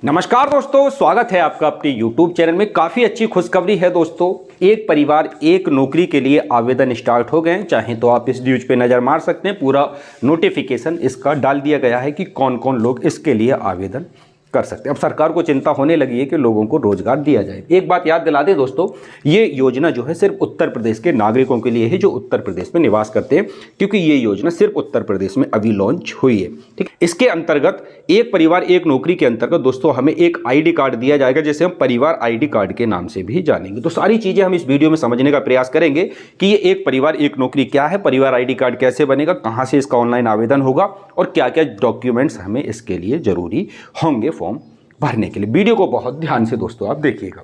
नमस्कार दोस्तों, स्वागत है आपका अपने YouTube चैनल में। काफ़ी अच्छी खुशखबरी है दोस्तों, एक परिवार एक नौकरी के लिए आवेदन स्टार्ट हो गए हैं। चाहे तो आप इस न्यूज पे नज़र मार सकते हैं, पूरा नोटिफिकेशन इसका डाल दिया गया है कि कौन कौन लोग इसके लिए आवेदन कर सकते हैं। अब सरकार को चिंता होने लगी है कि लोगों को रोजगार दिया जाए। एक बात याद दिला दें दोस्तों, ये योजना जो है सिर्फ उत्तर प्रदेश के नागरिकों के लिए है जो उत्तर प्रदेश में निवास करते हैं, क्योंकि ये योजना सिर्फ उत्तर प्रदेश में अभी लॉन्च हुई है। ठीक, इसके अंतर्गत एक परिवार एक नौकरी के अंतर्गत दोस्तों हमें एक आईडी कार्ड दिया जाएगा, जिसे हम परिवार आईडी कार्ड के नाम से भी जानेंगे। तो सारी चीजें हम इस वीडियो में समझने का प्रयास करेंगे कि ये एक परिवार एक नौकरी क्या है, परिवार आईडी कार्ड कैसे बनेगा, कहां से इसका ऑनलाइन आवेदन होगा और क्या क्या डॉक्यूमेंट्स हमें इसके लिए जरूरी होंगे फॉर्म भरने के लिए। वीडियो को बहुत ध्यान से दोस्तों आप देखिएगा।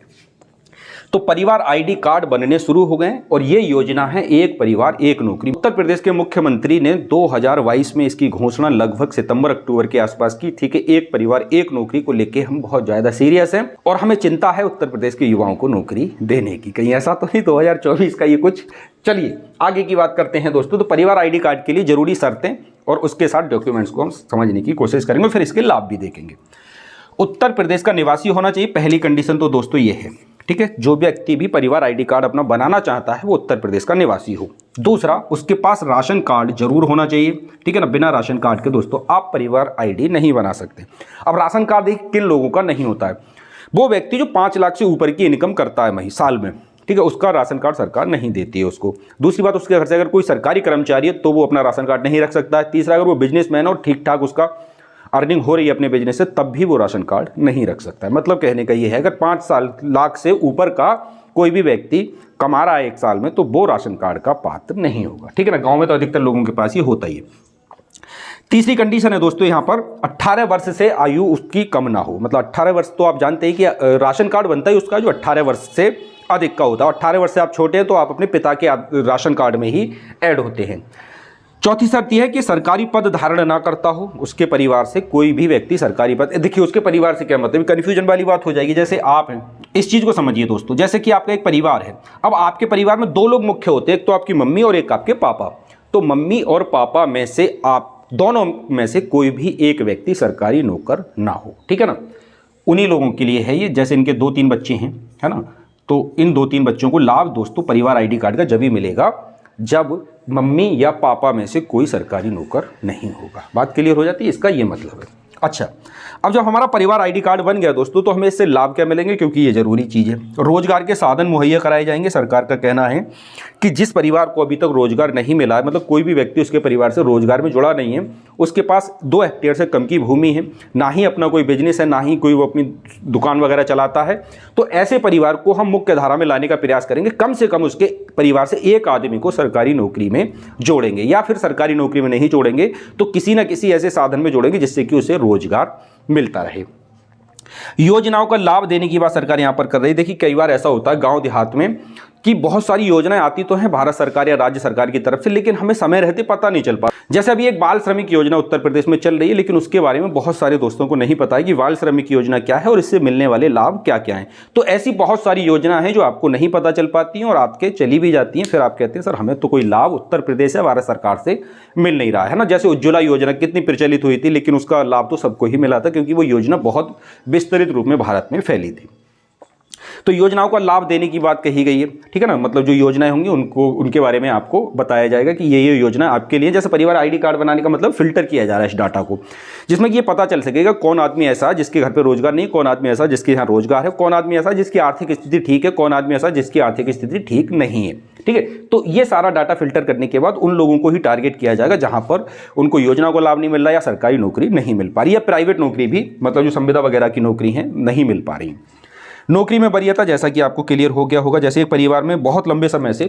तो परिवार आईडी कार्ड बनने शुरू हो गए और ये योजना है एक परिवार एक नौकरी। उत्तर प्रदेश के मुख्यमंत्री ने 2022 में इसकी घोषणा लगभग सितंबर अक्टूबर के आसपास की थी कि एक परिवार एक नौकरी को लेके हम बहुत ज्यादा सीरियस हैं और हमें चिंता है उत्तर प्रदेश के युवाओं को नौकरी देने की। कहीं ऐसा तो नहीं 2024 का ये कुछ। चलिए आगे की बात करते हैं दोस्तों। तो परिवार आईडी कार्ड के लिए जरूरी शर्तें और उसके साथ डॉक्यूमेंट्स को हम समझने की कोशिश करेंगे, फिर इसके लाभ भी देखेंगे। उत्तर प्रदेश का निवासी होना चाहिए, पहली कंडीशन तो दोस्तों ये है। ठीक है, जो व्यक्ति भी परिवार आईडी कार्ड अपना बनाना चाहता है वो उत्तर प्रदेश का निवासी हो। दूसरा, उसके पास राशन कार्ड जरूर होना चाहिए। ठीक है ना, बिना राशन कार्ड के दोस्तों आप परिवार आईडी नहीं बना सकते। अब राशन कार्ड किन लोगों का नहीं होता है? वो व्यक्ति जो 5 लाख से ऊपर की इनकम करता है साल में, ठीक है, उसका राशन कार्ड सरकार नहीं देती है उसको। दूसरी बात, उसके घर से अगर कोई सरकारी कर्मचारी है तो वो अपना राशन कार्ड नहीं रख सकता है। तीसरा, अगर वो बिजनेसमैन और ठीक ठाक उसका अर्निंग हो रही है अपने बिजनेस से, तब भी वो राशन कार्ड नहीं रख सकता है। मतलब कहने का ये है, अगर 5 लाख से ऊपर का कोई भी व्यक्ति कमा रहा है एक साल में तो वो राशन कार्ड का पात्र नहीं होगा। ठीक है ना, गांव में तो अधिकतर लोगों के पास ये होता ही है। तीसरी कंडीशन है दोस्तों यहाँ पर 18 वर्ष से आयु उसकी कम ना हो। मतलब 18 वर्ष तो आप जानते हैं कि राशन कार्ड बनता है उसका जो 18 वर्ष से अधिक का होता है। 18 वर्ष से आप छोटे हैं तो आप अपने पिता के राशन कार्ड में ही ऐड होते हैं। चौथी शर्त यह है कि सरकारी पद धारण ना करता हो उसके परिवार से कोई भी व्यक्ति सरकारी पद। देखिए उसके परिवार से क्या मतलब, कन्फ्यूजन वाली बात हो जाएगी। जैसे आप हैं, इस चीज को समझिए दोस्तों, जैसे कि आपका एक परिवार है। अब आपके परिवार में 2 लोग मुख्य होते हैं, एक तो आपकी मम्मी और एक आपके पापा। तो मम्मी और पापा में से आप दोनों में से कोई भी एक व्यक्ति सरकारी नौकर ना हो। ठीक है ना, उन्हीं लोगों के लिए है ये। जैसे इनके 2-3 बच्चे हैं, है ना, तो इन 2-3 बच्चों को लाभ दोस्तों परिवार आईडी कार्ड का जब ही मिलेगा जब मम्मी या पापा में से कोई सरकारी नौकर नहीं होगा। बात क्लियर हो जाती है, इसका ये मतलब है। अच्छा, अब जब हमारा परिवार आईडी कार्ड बन गया दोस्तों तो हमें इससे लाभ क्या मिलेंगे, क्योंकि ये जरूरी चीज़ है। रोजगार के साधन मुहैया कराए जाएंगे। सरकार का कहना है कि जिस परिवार को अभी तक रोजगार नहीं मिला है, मतलब कोई भी व्यक्ति उसके परिवार से रोजगार में जुड़ा नहीं है, उसके पास 2 हेक्टेयर से कम की भूमि है, ना ही अपना कोई बिजनेस है, ना ही कोई वो अपनी दुकान वगैरह चलाता है, तो ऐसे परिवार को हम मुख्य धारा में लाने का प्रयास करेंगे। कम से कम उसके परिवार से एक आदमी को सरकारी नौकरी में जोड़ेंगे, या फिर सरकारी नौकरी में नहीं जोड़ेंगे तो किसी न किसी ऐसे साधन में जोड़ेंगे जिससे कि उसे रोजगार मिलता रहे। योजनाओं का लाभ देने की बात सरकार यहां पर कर रही है। देखिए कई बार ऐसा होता है गांव देहात में कि बहुत सारी योजनाएं आती तो हैं भारत सरकार या राज्य सरकार की तरफ से, लेकिन हमें समय रहते पता नहीं चल पाता। जैसे अभी एक बाल श्रमिक योजना उत्तर प्रदेश में चल रही है, लेकिन उसके बारे में बहुत सारे दोस्तों को नहीं पता है कि बाल श्रमिक योजना क्या है और इससे मिलने वाले लाभ क्या क्या हैं। तो ऐसी बहुत सारी योजना है जो आपको नहीं पता चल पाती हैं और आपके चली भी जाती हैं। फिर आप कहते हैं सर हमें तो कोई लाभ उत्तर प्रदेश या भारत सरकार से मिल नहीं रहा है ना। जैसे उज्ज्वला योजना कितनी प्रचलित हुई थी, लेकिन उसका लाभ तो सबको ही मिला था क्योंकि वो योजना बहुत विस्तृत रूप में भारत में फैली थी। तो योजनाओं का लाभ देने की बात कही गई है। ठीक है ना, मतलब जो योजनाएं होंगी उनके बारे में आपको बताया जाएगा कि ये योजना आपके लिए। जैसे परिवार आईडी कार्ड बनाने का मतलब फिल्टर किया जा रहा है इस डाटा को, जिसमें कि ये पता चल सकेगा कौन आदमी ऐसा जिसके घर पे रोजगार नहीं, कौन आदमी ऐसा जिसके यहाँ रोजगार है, कौन आदमी ऐसा जिसकी आर्थिक स्थिति ठीक है, कौन आदमी ऐसा जिसकी आर्थिक स्थिति ठीक नहीं है। ठीक है, तो ये सारा डाटा फिल्टर करने के बाद उन लोगों को ही टारगेट किया जाएगा जहां पर उनको योजना को लाभ नहीं मिल रहा या सरकारी नौकरी नहीं मिल पा रही या प्राइवेट नौकरी भी, मतलब जो संविदा वगैरह की नौकरी है, नहीं मिल पा रही। नौकरी में वरीयता जैसा कि आपको क्लियर हो गया होगा। जैसे एक परिवार में बहुत लंबे समय से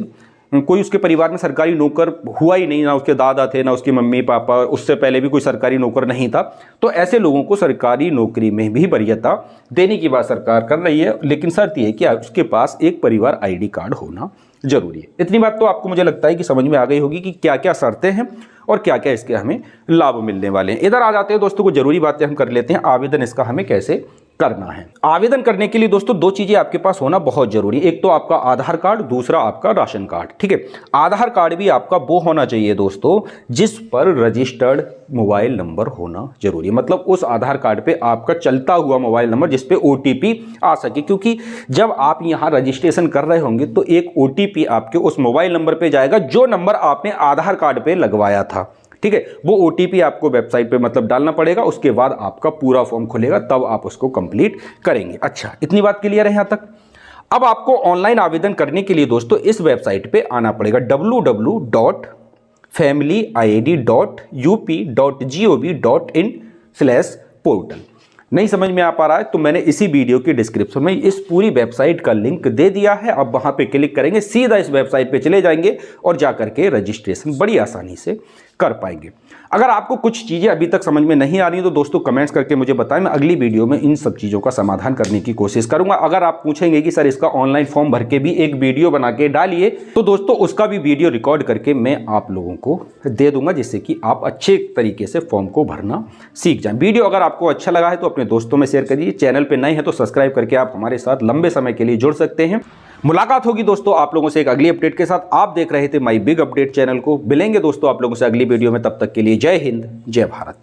कोई उसके परिवार में सरकारी नौकर हुआ ही नहीं, ना उसके दादा थे ना उसके मम्मी पापा, उससे पहले भी कोई सरकारी नौकर नहीं था, तो ऐसे लोगों को सरकारी नौकरी में भी वरीयता देने की बात सरकार कर रही है। लेकिन शर्त यह है कि उसके पास एक परिवार आईडी कार्ड होना जरूरी है। इतनी बात तो आपको मुझे लगता है कि समझ में आ गई होगी कि क्या क्या शर्तें हैं और क्या क्या इसके हमें लाभ मिलने वाले हैं। इधर आ जाते हैं दोस्तों, को जरूरी बातें हम कर लेते हैं। आवेदन इसका हमें कैसे करना है। आवेदन करने के लिए दोस्तों दो चीजें आपके पास होना बहुत जरूरी, एक तो आपका आधार कार्ड, दूसरा आपका राशन कार्ड। ठीक है, आधार कार्ड भी आपका वो होना चाहिए दोस्तों जिस पर रजिस्टर्ड मोबाइल नंबर होना जरूरी है, मतलब उस आधार कार्ड पे आपका चलता हुआ मोबाइल नंबर जिस पे ओटीपी आ सके, क्योंकि जब आप यहां रजिस्ट्रेशन कर रहे होंगे तो एक ओटीपी आपके उस मोबाइल नंबर पे जाएगा जो नंबर आपने आधार कार्ड पे लगवाया था। ठीक है, वो ओटीपी आपको वेबसाइट पे मतलब डालना पड़ेगा, उसके बाद आपका पूरा फॉर्म खुलेगा, तब आप उसको कंप्लीट करेंगे। अच्छा, इतनी बात क्लियर है यहां तक। अब आपको ऑनलाइन आवेदन करने के लिए दोस्तों इस वेबसाइट पे आना पड़ेगा www.familyiid.up.gov.in/portal। नहीं समझ में आ पा रहा है तो मैंने इसी वीडियो की डिस्क्रिप्शन में इस पूरी वेबसाइट का लिंक दे दिया है। अब वहां पे क्लिक करेंगे, सीधा इस वेबसाइट पे चले जाएंगे और जाकर के रजिस्ट्रेशन बड़ी आसानी से कर पाएंगे। अगर आपको कुछ चीजें अभी तक समझ में नहीं आ रही तो दोस्तों कमेंट्स करके मुझे बताएं, मैं अगली वीडियो में इन सब चीजों का समाधान करने की कोशिश करूंगा। अगर आप पूछेंगे कि सर इसका ऑनलाइन फॉर्म भर के भी एक वीडियो बना के डालिए, तो दोस्तों उसका भी वीडियो रिकॉर्ड करके मैं आप लोगों को दे दूंगा, जिससे कि आप अच्छे तरीके से फॉर्म को भरना सीख जाएं। वीडियो अगर आपको अच्छा लगा है तो अपने दोस्तों में शेयर करिए, चैनल पर नए हैं तो सब्सक्राइब करके आप हमारे साथ लंबे समय के लिए जुड़ सकते हैं। मुलाकात होगी दोस्तों आप लोगों से एक अगली अपडेट के साथ। आप देख रहे थे माई बिग अपडेट चैनल को, मिलेंगे दोस्तों आप लोगों से अगली वीडियो में, तब तक के लिए जय हिंद, जय भारत।